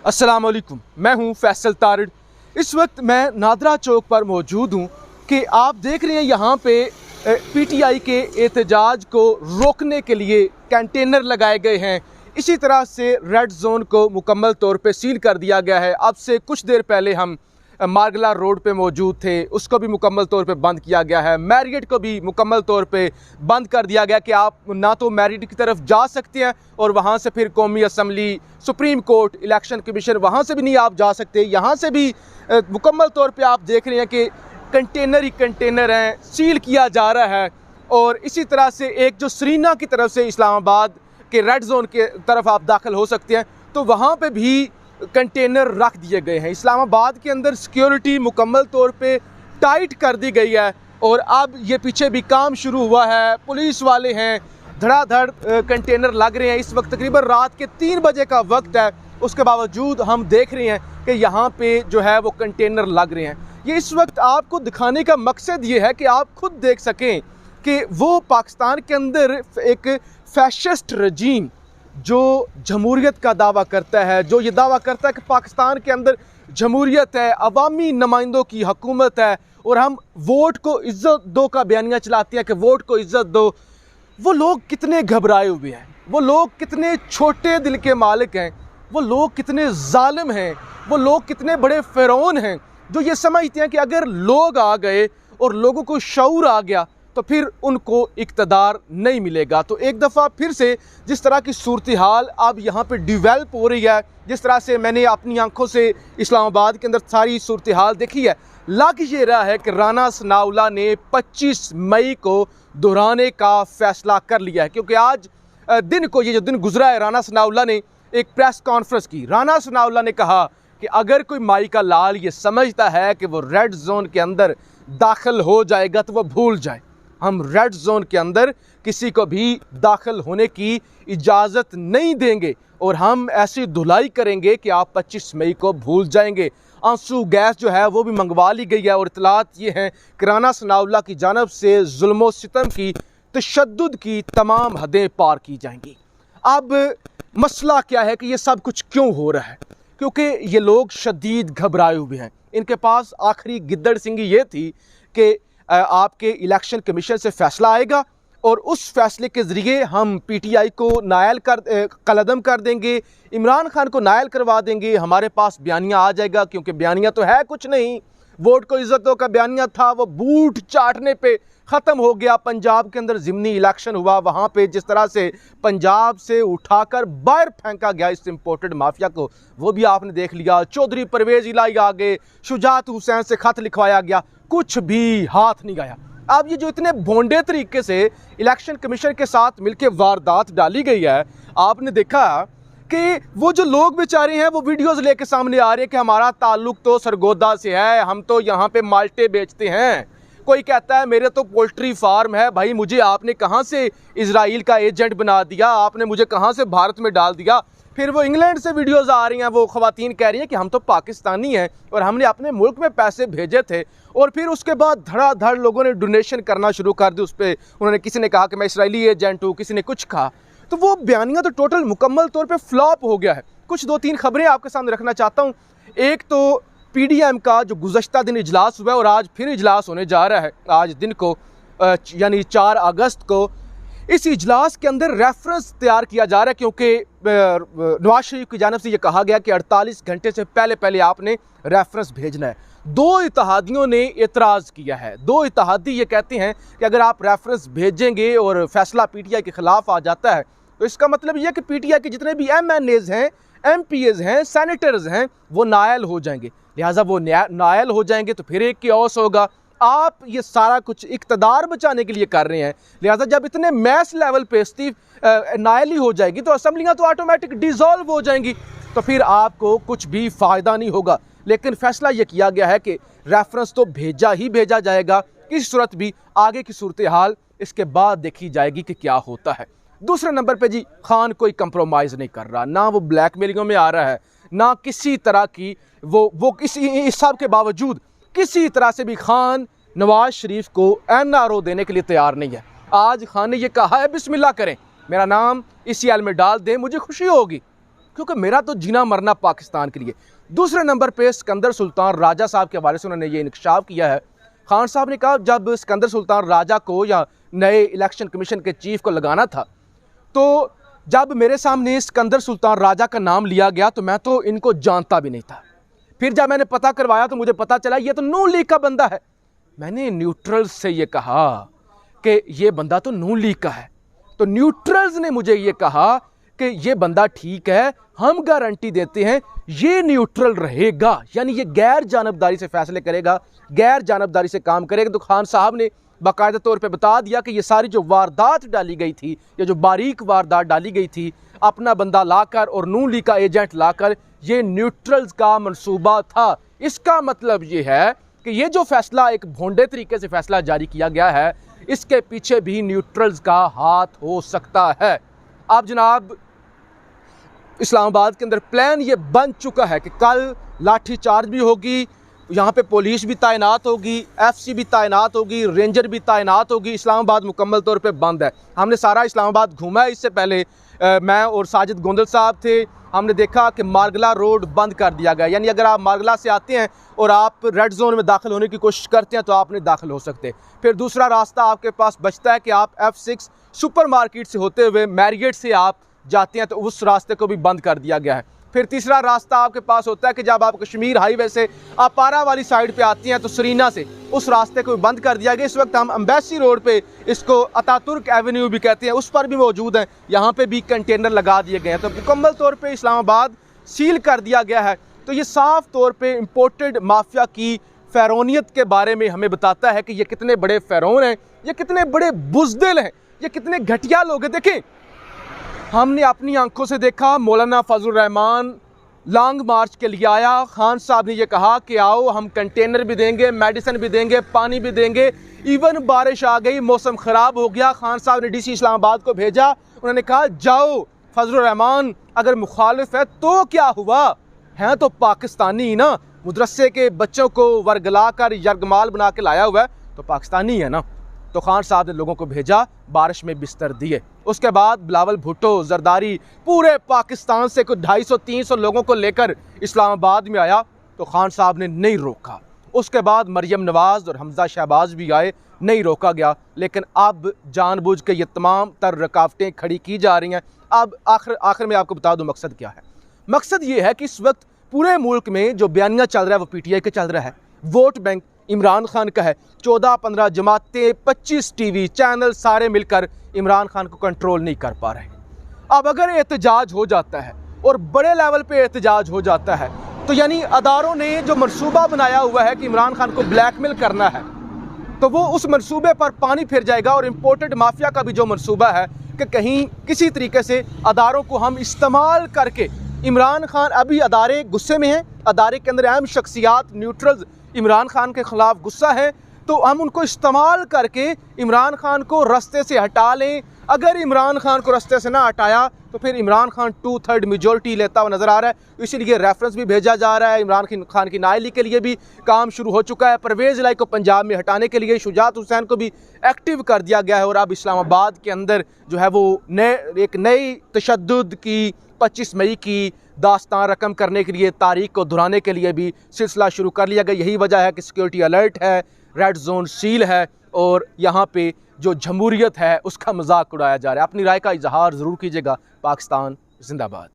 अस्सलाम वालेकुम, मैं हूं फैसल तारिड़। इस वक्त मैं नादरा चौक पर मौजूद हूं कि आप देख रहे हैं यहाँ पे पीटीआई के एहतजाज को रोकने के लिए कंटेनर लगाए गए हैं। इसी तरह से रेड जोन को मुकम्मल तौर पे सील कर दिया गया है। अब से कुछ देर पहले हम मार्गला रोड पे मौजूद थे, उसको भी मुकम्मल तौर पे बंद किया गया है। मैरियट को भी मुकम्मल तौर पे बंद कर दिया गया कि आप ना तो मैरियट की तरफ जा सकते हैं और वहाँ से फिर कौमी assembly, supreme court, election commission, वहाँ से भी नहीं आप जा सकते। यहाँ से भी मुकम्मल तौर पे आप देख रहे हैं कि कंटेनर ही कंटेनर हैं, सील किया जा रहा है। और इसी तरह से एक जो सरीना की तरफ से इस्लामाबाद के रेड जोन के तरफ आप दाखिल हो सकते हैं, तो वहाँ पे भी कंटेनर रख दिए गए हैं। इस्लामाबाद के अंदर सिक्योरिटी मुकम्मल तौर पे टाइट कर दी गई है और अब ये पीछे भी काम शुरू हुआ है। पुलिस वाले हैं, धड़ाधड़ कंटेनर लग रहे हैं। इस वक्त तकरीबन रात के 3 बजे का वक्त है, उसके बावजूद हम देख रहे हैं कि यहाँ पे जो है वो कंटेनर लग रहे हैं। ये इस वक्त आपको दिखाने का मकसद ये है कि आप खुद देख सकें कि वो पाकिस्तान के अंदर एक फैशिस्ट रजीम जो जमहूरियत का दावा करता है, जो ये दावा करता है कि पाकिस्तान के अंदर जमहूरियत है, अवामी नुमाइंदों की हुकूमत है और हम वोट को इज़्ज़त दो का बयानिया चलाते हैं कि वोट को इज़्ज़त दो। वो लोग कितने घबराए हुए हैं, वो लोग कितने छोटे दिल के मालिक हैं, वो लोग कितने जालिम हैं, वो लोग कितने बड़े फ़िरौन हैं जो ये समझते हैं कि अगर लोग आ गए और लोगों को शऊर आ गया तो फिर उनको इक़्तिदार नहीं मिलेगा। तो एक दफ़ा फिर से जिस तरह की सूरत हाल अब यहाँ पे डिवेल्प हो रही है, जिस तरह से मैंने अपनी आंखों से इस्लामाबाद के अंदर सारी सूरत हाल देखी है, लग ये रहा है कि राना सनाउल्लाह ने 25 मई को दोहराने का फ़ैसला कर लिया है। क्योंकि आज दिन को, ये जो दिन गुजरा है, राना सनाउल्लाह ने एक प्रेस कॉन्फ्रेंस की। राना सनाउल्लाह ने कहा कि अगर कोई माई का लाल ये समझता है कि वो रेड जोन के अंदर दाखिल हो जाएगा तो वह भूल जाए। हम रेड जोन के अंदर किसी को भी दाखिल होने की इजाज़त नहीं देंगे और हम ऐसी धुलाई करेंगे कि आप 25 मई को भूल जाएंगे। आंसू गैस जो है वो भी मंगवा ली गई है और इतलात ये हैं कि राना सनाउल्लाह की जानब से जुल्म सितम की, तशद्दुद की तमाम हदें पार की जाएंगी। अब मसला क्या है कि ये सब कुछ क्यों हो रहा है? क्योंकि ये लोग शदीद घबराए हुए हैं। इनके पास आखिरी गिद्दड़ सिंगी ये थी कि आपके इलेक्शन कमीशन से फ़ैसला आएगा और उस फैसले के ज़रिए हम पीटीआई को नायल कलअदम कर देंगे, इमरान खान को नायल करवा देंगे, हमारे पास बयानिया आ जाएगा। क्योंकि बयानिया तो है कुछ नहीं, वोट को इज़्ज़त दो का बयानिया था, वो बूट चाटने पे ख़त्म हो गया। पंजाब के अंदर ज़िमनी इलेक्शन हुआ, वहाँ पे जिस तरह से पंजाब से उठाकर बाहर फेंका गया इस इम्पोर्टेड माफिया को, वो भी आपने देख लिया। चौधरी परवेज़ इलाही आ गए, शुजात हुसैन से ख़त लिखवाया गया, कुछ भी हाथ नहीं गया। अब ये जो इतने भोंडे तरीके से इलेक्शन कमीशन के साथ मिलकर वारदात डाली गई है, आपने देखा कि वो जो लोग बेचारे हैं वो वीडियोस लेके सामने आ रहे हैं कि हमारा ताल्लुक तो सरगोदा से है, हम तो यहाँ पे माल्टे बेचते हैं। कोई कहता है मेरे तो पोल्ट्री फार्म है। भाई, मुझे आपने कहाँ से इजराइल का एजेंट बना दिया, आपने मुझे कहाँ से भारत में डाल दिया। फिर वो इंग्लैंड से वीडियोस आ रही हैं, वो ख़वातीन कह रही हैं कि हम तो पाकिस्तानी हैं और हमने अपने मुल्क में पैसे भेजे थे। और फिर उसके बाद धड़ाधड़ लोगों ने डोनेशन करना शुरू कर दी उस पर। उन्होंने, किसी ने कहा कि मैं इसराइली एजेंट हूँ, किसी ने कुछ कहा। तो वो बयानिया तो टोटल मुकम्मल तौर पर फ्लॉप हो गया है। कुछ 2-3 खबरें आपके सामने रखना चाहता हूँ। एक तो पीडीएम का जो गुज़श्ता दिन इजलास हुआ है और आज फिर इजलास होने जा रहा है, आज दिन को यानी 4 अगस्त को। इस इजलास के अंदर रेफरेंस तैयार किया जा रहा है क्योंकि नवाज शरीफ की जानिब से ये कहा गया कि 48 घंटे से पहले पहले आपने रेफरेंस भेजना है। 2 इत्तेहादियों ने एतराज़ किया है। 2 इत्तेहादी ये कहते हैं कि अगर आप रेफरेंस भेजेंगे और फैसला पीटीआई के ख़िलाफ़ आ जाता है तो इसका मतलब यह कि पीटीआई के जितने भी एमएनएज़ हैं, एमपीएज़ हैं, सेनेटर्स हैं, वो नायल हो जाएंगे। लिहाजा वो नायल हो जाएंगे तो फिर एक क्योस होगा। आप ये सारा कुछ इक़्तिदार बचाने के लिए कर रहे हैं। लिहाजा जब इतने मैस लेवल पे नायल ही हो जाएगी तो असम्बलियाँ तो ऑटोमेटिक डिज़ोल्व हो जाएंगी, तो फिर आपको कुछ भी फ़ायदा नहीं होगा। लेकिन फ़ैसला ये किया गया है कि रेफरेंस तो भेजा ही भेजा जाएगा, किसी सूरत भी। आगे की सूरत हाल इसके बाद देखी जाएगी कि क्या होता है। दूसरे नंबर पे जी, खान कोई कंप्रोमाइज़ नहीं कर रहा, ना वो ब्लैकमेलिंगों में आ रहा है, ना किसी तरह की वो किसी इस सब के बावजूद किसी तरह से भी खान नवाज शरीफ को एनआरओ देने के लिए तैयार नहीं है। आज खान ने ये कहा है बिस्मिल्लाह करें, मेरा नाम इस सीएल में डाल दें, मुझे खुशी होगी। क्योंकि मेरा तो जीना मरना पाकिस्तान के लिए। दूसरे नंबर पे सिकंदर सुल्तान राजा साहब के हवाले से उन्होंने ये इंकशाफ किया है। खान साहब ने कहा जब सिकंदर सुल्तान राजा को या नए इलेक्शन कमीशन के चीफ को लगाना था, तो जब मेरे सामने सिकंदर सुल्तान राजा का नाम लिया गया तो मैं तो इनको जानता भी नहीं था। फिर जब मैंने पता करवाया तो मुझे पता चला ये तो नून लीग का बंदा है। मैंने न्यूट्रल्स से ये कहा कि ये बंदा तो नून लीग का है, तो न्यूट्रल्स ने मुझे ये कहा कि ये बंदा ठीक है, हम गारंटी देते हैं ये न्यूट्रल रहेगा, यानी ये गैर जानबदारी से फैसले करेगा, गैर जानबदारी से काम करेगा। तो खान साहब ने बाकायदा तौर पे बता दिया कि ये सारी जो वारदात डाली गई थी, ये जो बारीक वारदात डाली गई थी, अपना बंदा लाकर और नून लीग का एजेंट लाकर, ये न्यूट्रल्स का मंसूबा था। इसका मतलब ये है कि ये जो फैसला एक भोंडे तरीके से फैसला जारी किया गया है, इसके पीछे भी न्यूट्रल्स का हाथ हो सकता है। अब जनाब इस्लामाबाद के अंदर प्लान ये बन चुका है कि कल लाठी चार्ज भी होगी, यहाँ पे पुलिस भी तैनात होगी, एफसी भी तैनात होगी, रेंजर भी तैनात होगी। इस्लामाबाद मुकम्मल तौर पे बंद है। हमने सारा इस्लामाबाद घूमा है। इससे पहले मैं और साजिद गोंदल साहब थे, हमने देखा कि मारगला रोड बंद कर दिया गया, यानी अगर आप मारगला से आते हैं और आप रेड जोन में दाखिल होने की कोशिश करते हैं तो आप नहीं दाखिल हो सकते। फिर दूसरा रास्ता आपके पास बचता है कि आप F6 सुपर मार्केट से होते हुए मैरियट से आप जाते हैं, तो उस रास्ते को भी बंद कर दिया गया है। फिर तीसरा रास्ता आपके पास होता है कि जब आप कश्मीर हाईवे से अपारा वाली साइड पे आती हैं तो सरीना से उस रास्ते को भी बंद कर दिया गया। इस वक्त हम एम्बेसी रोड पे, इसको अतातुर्क एवेन्यू भी कहते हैं, उस पर भी मौजूद हैं, यहाँ पे भी कंटेनर लगा दिए गए हैं। तो मुकम्मल तौर पे इस्लामाबाद सील कर दिया गया है। तो ये साफ तौर पे इम्पोर्टेड माफिया की फ़ैरोनियत के बारे में हमें बताता है कि ये कितने बड़े फ़ैरोन हैं, ये कितने बड़े बुज़दिल हैं, ये कितने घटिया लोग हैं। देखें, हमने अपनी आंखों से देखा मौलाना फजलुर रहमान लॉन्ग मार्च के लिए आया। खान साहब ने ये कहा कि आओ हम कंटेनर भी देंगे, मेडिसिन भी देंगे, पानी भी देंगे। इवन बारिश आ गई, मौसम ख़राब हो गया, खान साहब ने DC इस्लामाबाद को भेजा। उन्होंने कहा जाओ, फजलुर रहमान अगर मुखालिफ है तो क्या हुआ, हैं तो पाकिस्तानी ही ना, मदरसे के बच्चों को वर्गला कर यरगमाल बना के लाया हुआ है तो पाकिस्तानी है ना। तो खान साहब ने लोगों को भेजा, बारिश में बिस्तर दिए। उसके बाद बिलावल भुट्टो जरदारी पूरे पाकिस्तान से कुछ 250-300 लोगों को लेकर इस्लामाबाद में आया, तो खान साहब ने नहीं रोका। उसके बाद मरियम नवाज़ और हमजा शहबाज भी आए, नहीं रोका गया। लेकिन अब जानबूझ के ये तमाम तर रुकावटें खड़ी की जा रही हैं। अब आखिर में आपको बता दूं मकसद क्या है। मकसद ये है कि इस वक्त पूरे मुल्क में जो बयानिया चल रहा है वो PTI का चल रहा है, वोट बैंक इमरान खान का है। 14-15 जमातें, 25 TV चैनल सारे मिलकर इमरान खान को कंट्रोल नहीं कर पा रहे। अब अगर एहतजाज हो जाता है और बड़े लेवल पे एहतजाज हो जाता है तो यानी अदारों ने जो मनसूबा बनाया हुआ है कि इमरान खान को ब्लैकमेल करना है, तो वो उस मनसूबे पर पानी फिर जाएगा। और इम्पोर्टेड माफिया का भी जो मनसूबा है कि कहीं किसी तरीके से अदारों को हम इस्तेमाल करके, इमरान खान अभी अदारे गुस्से में हैं, अदारे के अंदर अहम शख्सियात न्यूट्रल्स इमरान खान के ख़िलाफ़ गुस्सा है, तो हम उनको इस्तेमाल करके इमरान खान को रास्ते से हटा लें। अगर इमरान खान को रास्ते से ना हटाया तो फिर इमरान खान 2/3 मेजॉरिटी लेता हुआ नज़र आ रहा है। इसीलिए रेफरेंस भी भेजा जा रहा है। इमरान खान की नाअहली के लिए भी काम शुरू हो चुका है। परवेज़ इलाही को पंजाब में हटाने के लिए शुजात हुसैन को भी एक्टिव कर दिया गया है। और अब इस्लामाबाद के अंदर जो है वो एक नई तशद्दुद की 25 मई की दास्तान रकम करने के लिए, तारीख को दोहराने के लिए भी सिलसिला शुरू कर लिया गया। यही वजह है कि सिक्योरिटी अलर्ट है, रेड जोन सील है और यहाँ पे जो जमहूरियत है उसका मजाक उड़ाया जा रहा है। अपनी राय का इजहार ज़रूर कीजिएगा। पाकिस्तान जिंदाबाद।